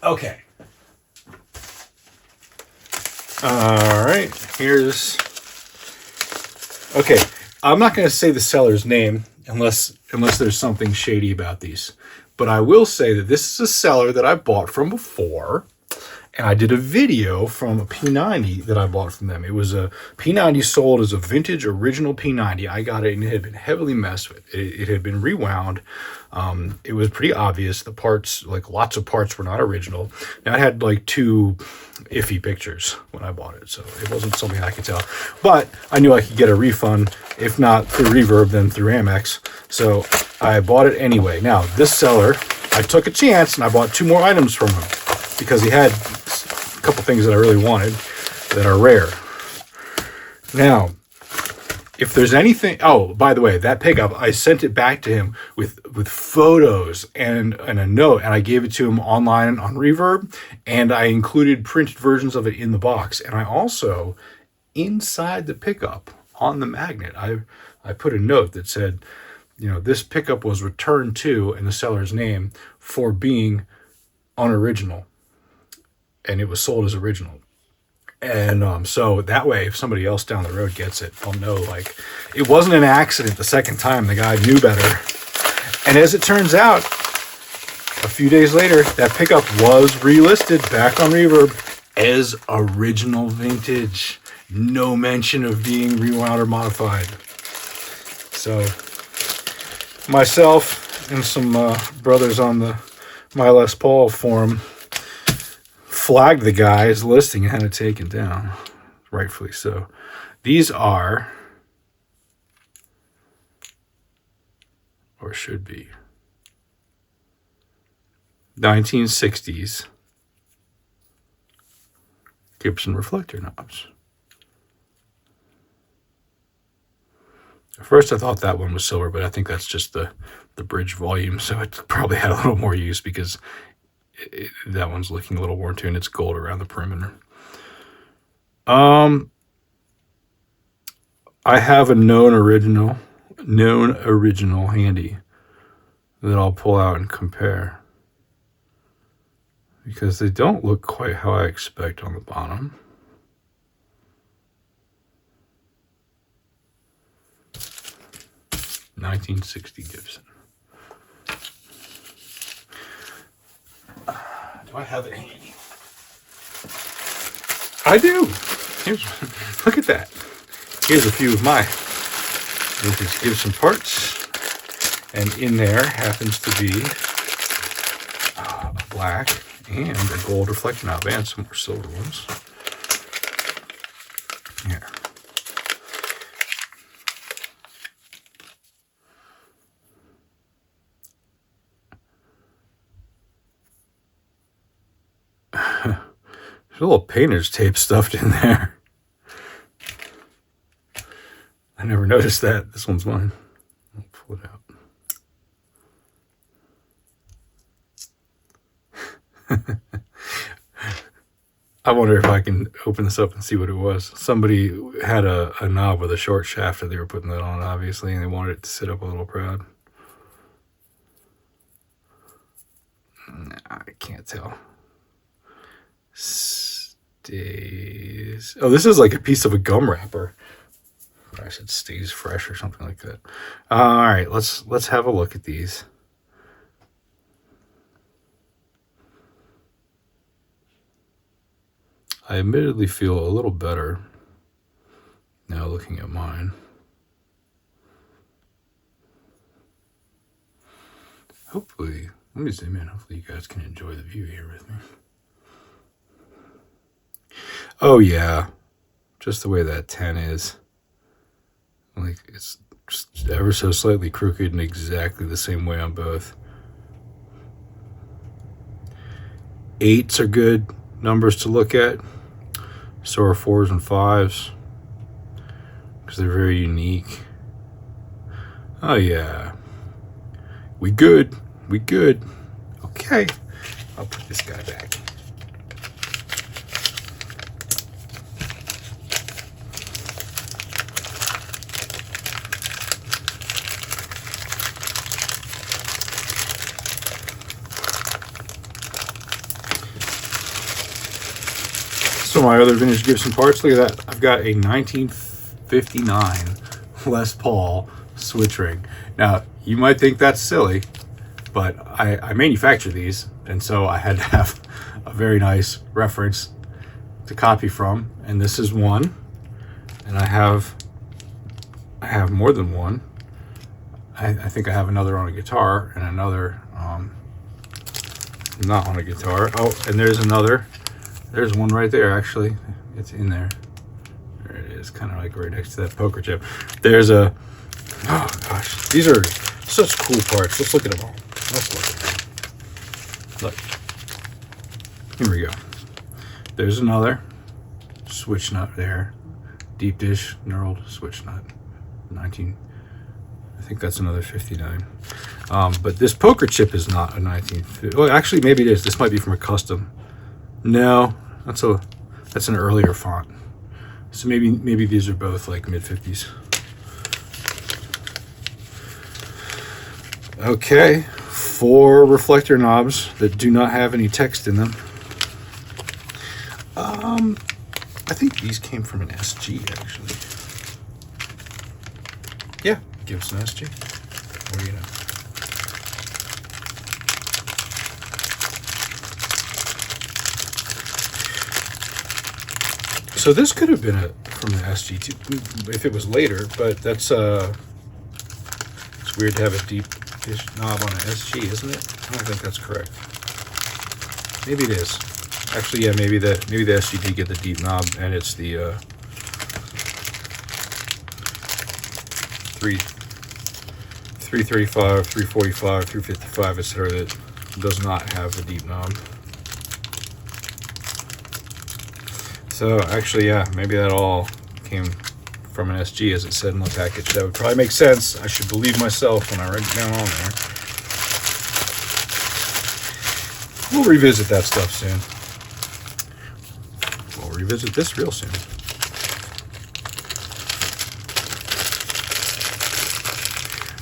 Okay. All right. Here's. Okay. I'm not going to say the seller's name unless there's something shady about these. But I will say that this is a seller that I bought from before. And I did a video from a P90 that I bought from them. It was a P90 sold as a vintage original P90. I got it and it had been heavily messed with. It had been rewound. It was pretty obvious. The parts, like lots of parts, were not original. Now, it had like 2 iffy pictures when I bought it, so it wasn't something I could tell. But I knew I could get a refund, if not through Reverb, then through Amex. So I bought it anyway. Now, this seller, I took a chance and I bought 2 more items from him because he had a couple things that I really wanted that are rare. Now, if there's anything, oh, by the way, that pickup, I sent it back to him with photos and a note, and I gave it to him online on Reverb, and I included printed versions of it in the box. And I also, inside the pickup on the magnet, I put a note that said, you know, this pickup was returned to, in the seller's name, for being unoriginal. And it was sold as original. And so that way, if somebody else down the road gets it, they'll know, like, it wasn't an accident the second time. The guy knew better. And as it turns out, a few days later, that pickup was relisted back on Reverb as original vintage. No mention of being rewound or modified. So myself and some brothers on the My Les Paul forum flagged the guy's listing and had it taken down, rightfully so. These are, or should be, 1960s Gibson reflector knobs. At first I thought that one was silver, but I think that's just the bridge volume, so it probably had a little more use because that one's looking a little worn too, and it's gold around the perimeter. I have a known original handy that I'll pull out and compare, because they don't look quite how I expect on the bottom. (1960) Gibson. Do I have it handy? I do. Look at that. Here's a few of my vintage Gibson parts. And in there happens to be a black and a gold reflector knob and some more silver ones. Here. There's a little painter's tape stuffed in there. I never noticed that. This one's mine. I'll pull it out. I wonder if I can open this up and see what it was. Somebody had a knob with a short shaft that they were putting that on, obviously, and they wanted it to sit up a little proud. I can't tell. Stays. Oh, this is like a piece of a gum wrapper. I said stays fresh or something like that. All right, let's have a look at these. I admittedly feel a little better now looking at mine. Hopefully, let me zoom in. Hopefully you guys can enjoy the view here with me. Oh yeah, just the way that 10 is. Like, it's just ever so slightly crooked in exactly the same way on both. 8s are good numbers to look at. So are 4s and 5s, because they're very unique. Oh yeah, we good. Okay, I'll put this guy back. some of my other vintage Gibson parts. Look at that. I've got a 1959 Les Paul switch ring. Now, you might think that's silly, but I manufacture these, and so I had to have a very nice reference to copy from, and this is one, and I have more than one. I think I have another on a guitar and another not on a guitar. Oh, and there's another. There's one right there, actually. It's in there. There it is, kind of like right next to that poker chip. There's a, oh gosh, these are such cool parts. Let's look at them all. Let's look at them. Look. Here we go. There's another switch nut there. Deep dish knurled switch nut. I think that's another 59. But this poker chip is not a 1950. Well, actually, maybe it is. This might be from a custom. No, that's an earlier font. So maybe these are both like mid-50s. Okay, 4 reflector knobs that do not have any text in them. I think these came from an SG, actually. Yeah, Gibson SG. What do you know? So this could have been from the SG too, if it was later, but that's it's weird to have a deep dish knob on an SG, isn't it? I don't think that's correct. Maybe it is. Actually, yeah, maybe the SG did get the deep knob, and it's the 335, 345, 355, etc. that does not have the deep knob. So actually, yeah, maybe that all came from an SG, as it said in the package. That would probably make sense. I should believe myself when I write it down on there. We'll revisit that stuff soon. We'll revisit this real soon.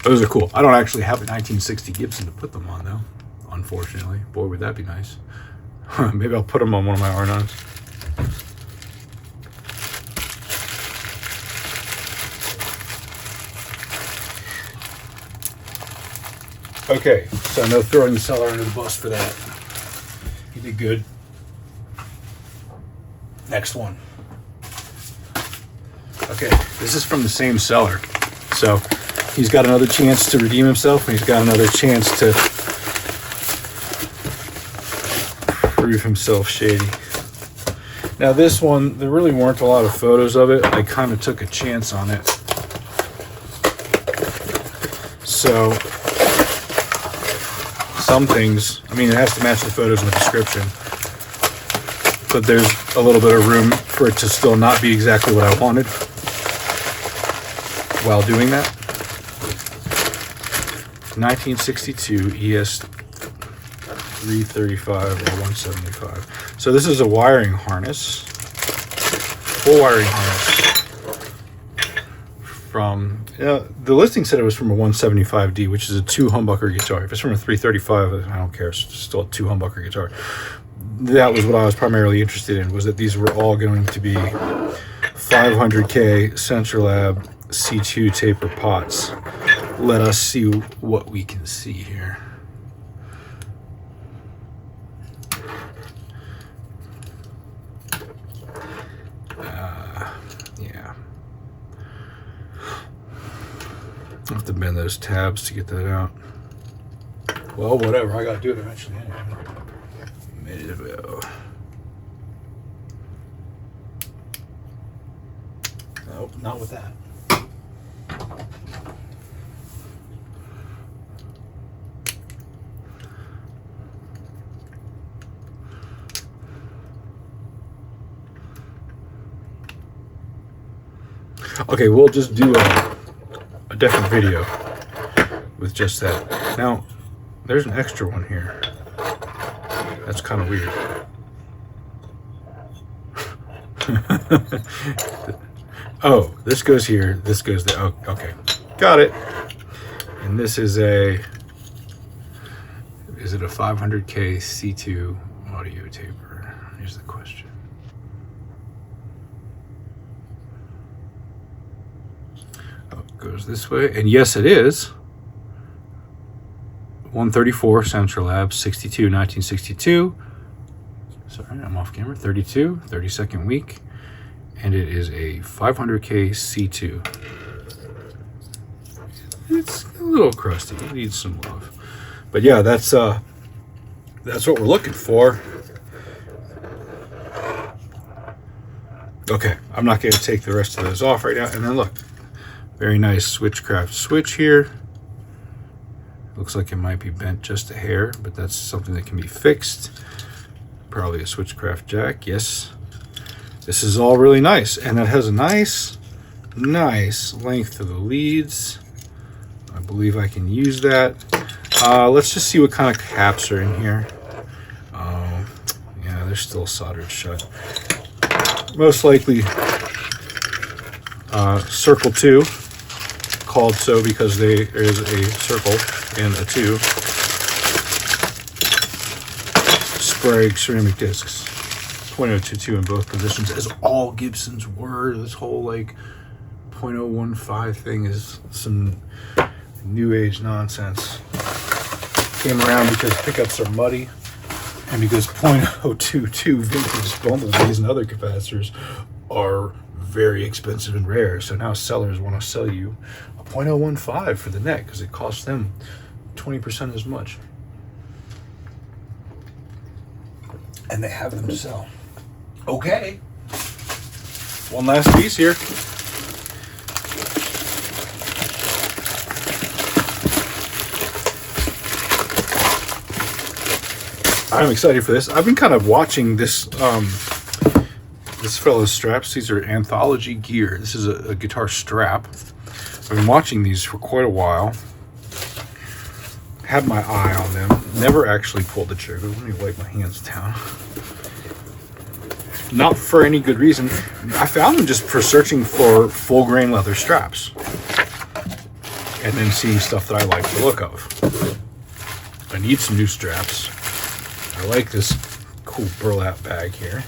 Those are cool. I don't actually have a 1960 Gibson to put them on, though, unfortunately. Boy, would that be nice. Maybe I'll put them on one of my R9s. Okay, so no throwing the seller under the bus for that. He did good. Next one. Okay, this is from the same seller. So he's got another chance to redeem himself, and he's got another chance to prove himself shady. Now this one, there really weren't a lot of photos of it. I kind of took a chance on it. So some things, I mean, it has to match the photos in the description, but there's a little bit of room for it to still not be exactly what I wanted while doing that. 1962 ES 335 or 175. So this is a wiring harness, full wiring harness from, the listing said it was from a 175D, which is a 2 humbucker guitar. If it's from a 335, I don't care, it's still a 2 humbucker guitar. That was what I was primarily interested in, was that these were all going to be 500K Centralab C2 taper pots. Let us see what we can see here. Yeah. I'll have to bend those tabs to get that out. Well, whatever. I gotta do it eventually anyway. Nope, not with that. Okay, we'll just do a different video with just that. Now, there's an extra one here. That's kind of weird. Oh, this goes here, this goes there. Oh, okay, got it. And this is it a 500K C2 audio taper? Here's the question. goes this way. And yes, it is. 134 Central Lab, 62, 1962. Sorry, I'm off camera. 32, 32nd week. And it is a 500K C2. It's a little crusty. It needs some love. But yeah, that's what we're looking for. Okay, I'm not going to take the rest of those off right now. And then look, very nice Switchcraft switch here. Looks like it might be bent just a hair, but that's something that can be fixed. Probably a Switchcraft jack, yes. This is all really nice, and it has a nice length to the leads. I believe I can use that. Let's just see what kind of caps are in here. Yeah, they're still soldered shut. Most likely Circle 2, called so because there is a circle and a 2. Sprague ceramic discs, .022 in both positions, as all Gibsons were. This whole like .015 thing is some new age nonsense. Came around because pickups are muddy, and because .022 vintage bumblebees and other capacitors are very expensive and rare. So now sellers want to sell you a .015 for the net because it costs them 20% as much. And they have them to sell. Okay. One last piece here. I'm excited for this. I've been kind of watching this this fellow's straps. These are Anthology gear. This is a guitar strap. I've been watching these for quite a while. Had my eye on them. Never actually pulled the trigger. Let me wipe my hands down. Not for any good reason. I found them just for searching for full grain leather straps. And then seeing stuff that I like the look of. I need some new straps. I like this cool burlap bag here.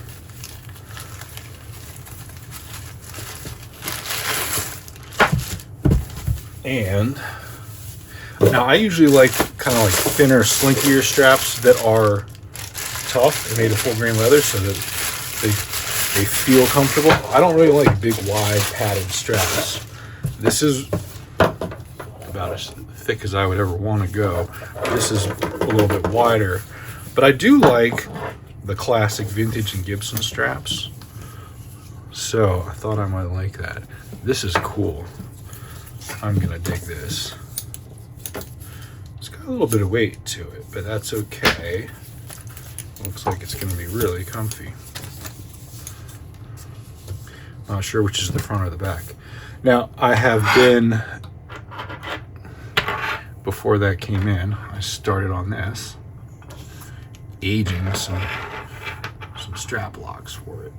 And now I usually like kind of like thinner, slinkier straps that are tough and made of full grain leather so that they feel comfortable. I don't really like big, wide, padded straps. This is about as thick as I would ever want to go. This is a little bit wider. But I do like the classic vintage and Gibson straps. So I thought I might like that. This is cool. I'm going to dig this. It's got a little bit of weight to it, but that's okay. Looks like it's going to be really comfy. Not sure which is the front or the back. Now, I have been, before that came in, I started on this, aging some strap locks for it.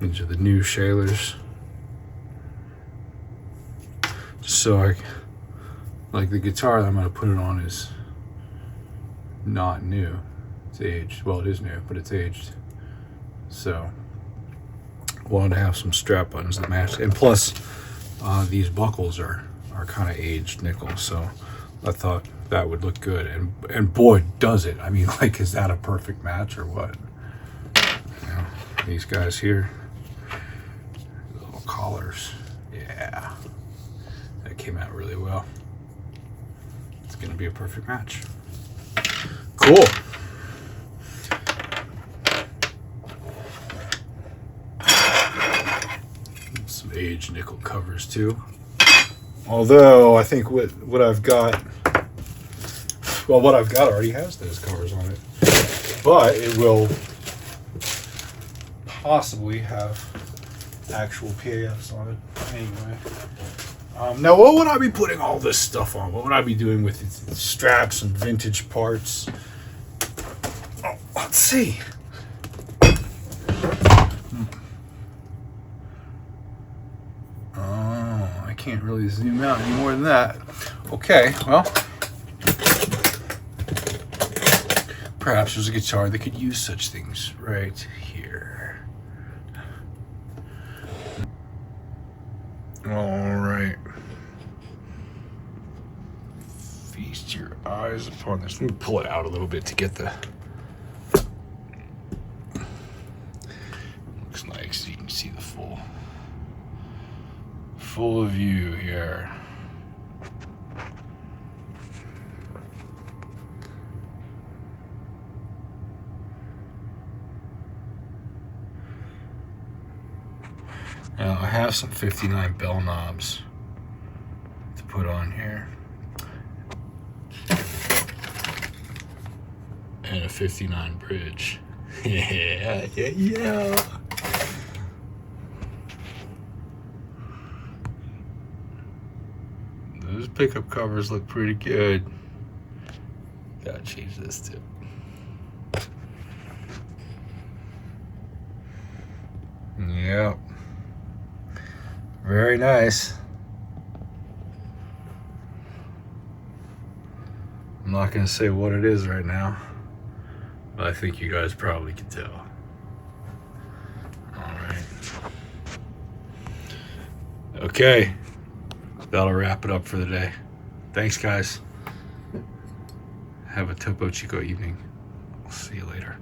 These are the new Shailers. So I, like the guitar that I'm going to put it on is not new. It's aged. Well, it is new, but it's aged. So wanted to have some strap buttons that match. And plus, these buckles are kind of aged nickel. So I thought that would look good. And boy, does it. I mean, like, is that a perfect match or what? You know, these guys here, little collars. Yeah. That came out really well. It's going to be a perfect match. Cool. Some aged nickel covers too. Although I think what I've got, well, what I've got already has those covers on it, but it will possibly have actual PAFs on it anyway. Now, what would I be putting all this stuff on? What would I be doing with it? Straps and vintage parts? Oh, let's see. Oh, I can't really zoom out any more than that. Okay, well, perhaps there's a guitar that could use such things right here. All right. Feast your eyes upon this. Let me pull it out a little bit to get the... Looks like so you can see the full view here. Now I have some 59 bell knobs to put on here. And a 59 bridge. Yeah. Those pickup covers look pretty good. Gotta change this too. Yep. Very nice. I'm not gonna say what it is right now, but I think you guys probably can tell. All right. Okay. That'll wrap it up for the day. Thanks, guys. Have a Topo Chico evening. I'll see you later.